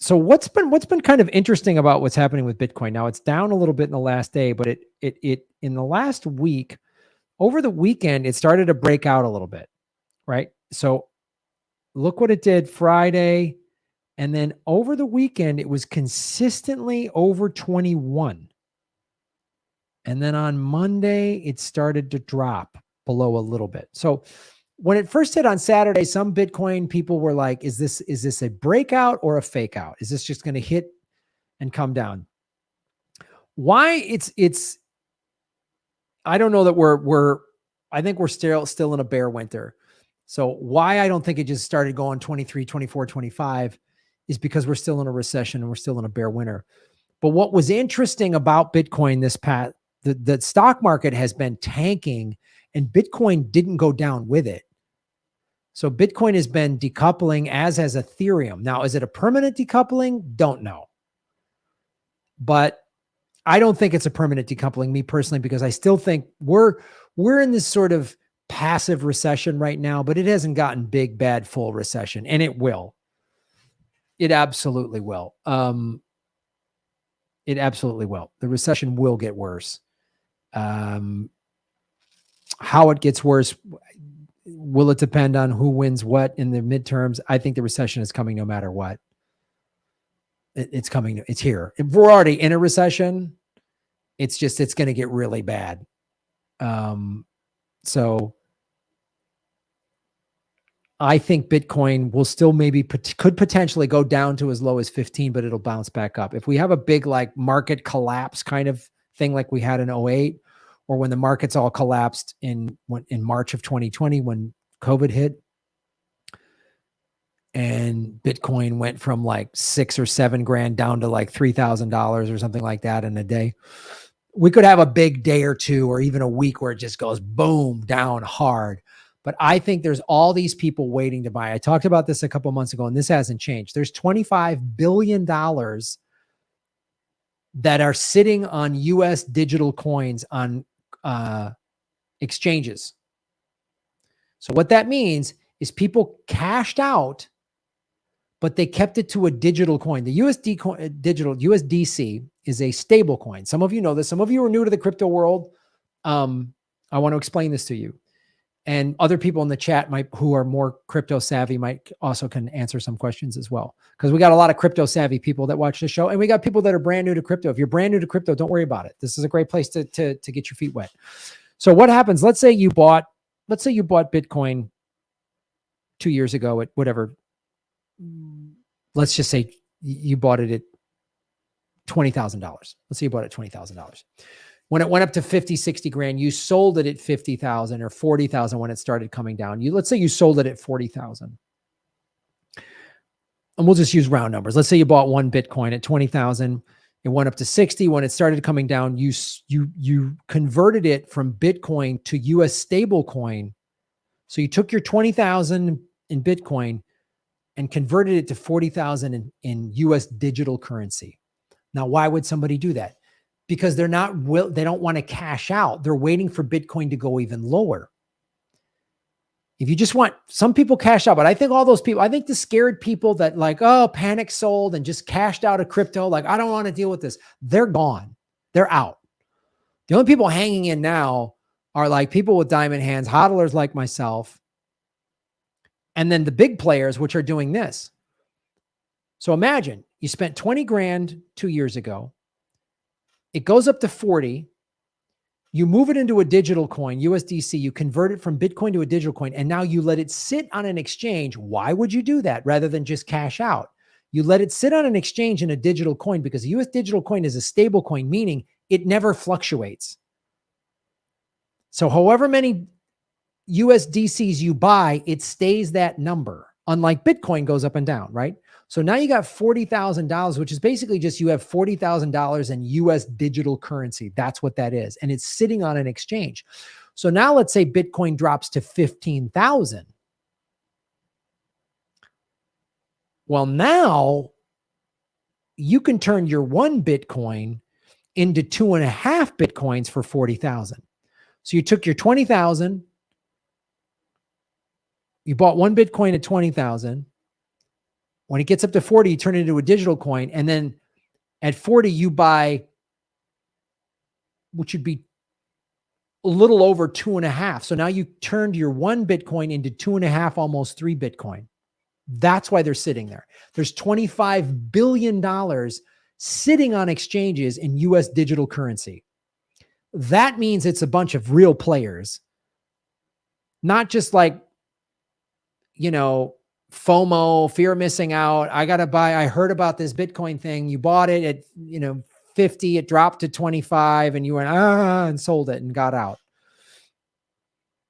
So what's been kind of interesting about what's happening with Bitcoin? Now it's down a little bit in the last day, but it in the last week, over the weekend, it started to break out a little bit, right? So look what it did Friday, and then over the weekend, it was consistently over 21. And then on Monday, it started to drop below a little bit. So when it first hit on Saturday, some Bitcoin people were like, is this a breakout or a fake out? Is this just going to hit and come down? Why it's I don't know that I think we're still in a bear winter. So why I don't think it just started going 23, 24, 25 is because we're still in a recession and we're still in a bear winter. But what was interesting about Bitcoin this past, the stock market has been tanking and Bitcoin didn't go down with it. So Bitcoin has been decoupling, as has Ethereum. Now, is it a permanent decoupling? Don't know. But I don't think it's a permanent decoupling, me personally, because I still think we're in this sort of passive recession right now, but it hasn't gotten big, bad, full recession, and it will. It absolutely will. It absolutely will. The recession will get worse. How it gets worse, will it depend on who wins what in the midterms? I think the recession is coming no matter what. It's coming. It's here. If we're already in a recession, it's going to get really bad. So I think Bitcoin will still could potentially go down to as low as 15, but it'll bounce back up. If we have a big like market collapse kind of thing like we had in 08, or when the markets all collapsed in March of 2020 when COVID hit, and Bitcoin went from like $6,000 or $7,000 down to like $3,000 or something like that in a day, we could have a big day or two or even a week where it just goes boom down hard. But I think there's all these people waiting to buy. I talked about this a couple months ago, and this hasn't changed. There's $25 billion that are sitting on US digital coins on exchanges. So what that means is people cashed out, but they kept it to a digital coin. The USDC is a stable coin. Some of you know this. Some of you are new to the crypto world. I want to explain this to you. And other people in the chat who are more crypto savvy can answer some questions as well. Because we got a lot of crypto savvy people that watch the show, and we got people that are brand new to crypto. If you're brand new to crypto, don't worry about it. This is a great place to get your feet wet. So what happens? Let's say you bought Bitcoin 2 years ago at whatever. Let's just say you bought it at $20,000. Let's say you bought it at $20,000. When it went up to 50, 60 grand, you sold it at 50,000 or 40,000 when it started coming down. Let's say you sold it at 40,000. And we'll just use round numbers. Let's say you bought one Bitcoin at 20,000. It went up to 60. When it started coming down, you converted it from Bitcoin to US stable coin. So you took your 20,000 in Bitcoin and converted it to 40,000 in US digital currency. Now, why would somebody do that? Because they don't want to cash out. They're waiting for Bitcoin to go even lower. If you just some people cash out, but I think all those people, I think the scared people that like, oh, panic sold and just cashed out of crypto, like, I don't want to deal with this. They're gone. They're out. The only people hanging in now are like people with diamond hands, hodlers like myself, and then the big players, which are doing this. So imagine you spent 20 grand 2 years ago. It goes up to 40. You move it into a digital coin, USDC. You convert it from Bitcoin to a digital coin, and now you let it sit on an exchange. Why would you do that rather than just cash out? You let it sit on an exchange in a digital coin because a US digital coin is a stable coin, meaning it never fluctuates. So however many USDCs you buy, it stays that number. Unlike Bitcoin goes up and down, right? So now you got $40,000, which is basically just you have $40,000 in US digital currency. That's what that is. And it's sitting on an exchange. So now let's say Bitcoin drops to 15,000. Well, now you can turn your one Bitcoin into 2.5 Bitcoins for 40,000. So you took your 20,000, you bought one Bitcoin at 20,000. When it gets up to 40, you turn it into a digital coin. And then at 40, you buy, which would be a little over 2.5. So now you turned your 1 Bitcoin into 2.5, almost 3 Bitcoin. That's why they're sitting there. There's $25 billion sitting on exchanges in US digital currency. That means it's a bunch of real players, not just like, FOMO, fear of missing out. I heard about this Bitcoin thing. You bought it at, 50, it dropped to 25 and you went, and sold it and got out.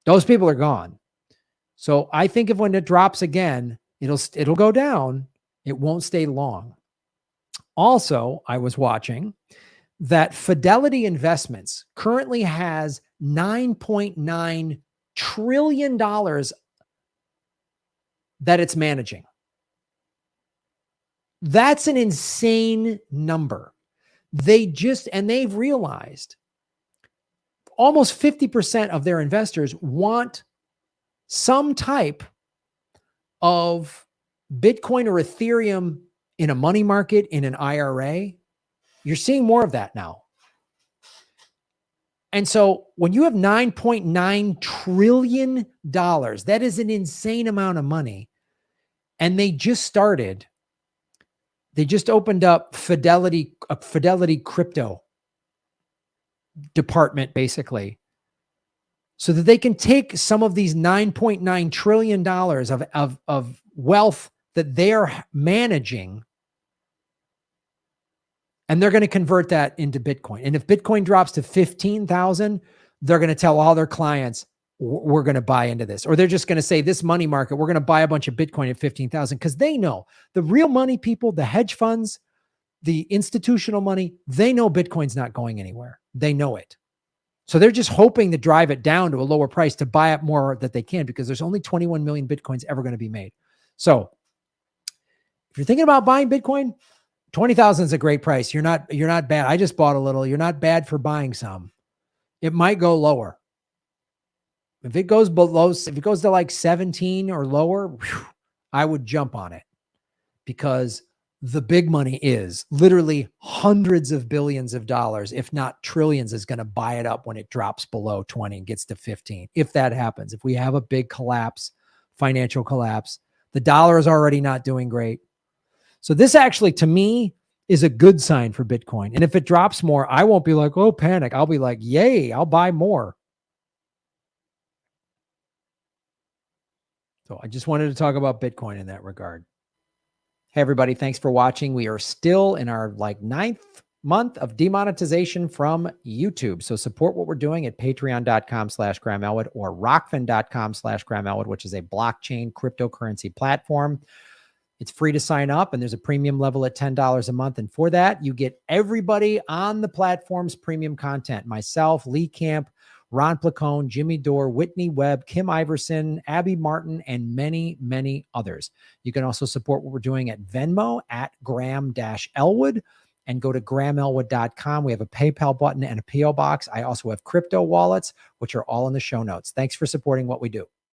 Those people are gone. So I think if when it drops again, it'll go down. It won't stay long. Also, I was watching that Fidelity Investments currently has $9.9 trillion that it's managing. That's an insane number. They've realized almost 50% of their investors want some type of Bitcoin or Ethereum in a money market, in an IRA. You're seeing more of that now. And so when you have $9.9 trillion, that is an insane amount of money. And they just opened up a Fidelity crypto department, basically, so that they can take some of these $9.9 trillion of wealth that they're managing, and they're going to convert that into Bitcoin. And if Bitcoin drops to 15,000, they're going to tell all their clients, we're going to buy into this. Or they're just going to say, this money market, we're going to buy a bunch of Bitcoin at 15,000, because they know the real money people, the hedge funds, the institutional money, they know Bitcoin's not going anywhere. They know it. So they're just hoping to drive it down to a lower price to buy up more that they can, because there's only 21 million Bitcoins ever going to be made. So if you're thinking about buying Bitcoin, 20,000 is a great price. You're not bad. I just bought a little. You're not bad for buying some. It might go lower. If it goes to like 17 or lower, I would jump on it, because the big money is literally hundreds of billions of dollars, if not trillions, is going to buy it up when it drops below 20 and gets to 15. If that happens, if we have a big collapse, financial collapse, the dollar is already not doing great. So this actually, to me, is a good sign for Bitcoin. And if it drops more, I won't be like, oh, panic. I'll be like, yay, I'll buy more. So I just wanted to talk about Bitcoin in that regard. Hey, everybody, thanks for watching. We are still in our 9th month of demonetization from YouTube. So support what we're doing at patreon.com/Graham Elwood or rockfin.com/Graham Elwood, which is a blockchain cryptocurrency platform. It's free to sign up, and there's a premium level at $10 a month. And for that, you get everybody on the platform's premium content. Myself, Lee Camp, Ron Placone, Jimmy Dore, Whitney Webb, Kim Iverson, Abby Martin, and many, many others. You can also support what we're doing at Venmo at Graham-Elwood, and go to GrahamElwood.com. We have a PayPal button and a PO box. I also have crypto wallets, which are all in the show notes. Thanks for supporting what we do.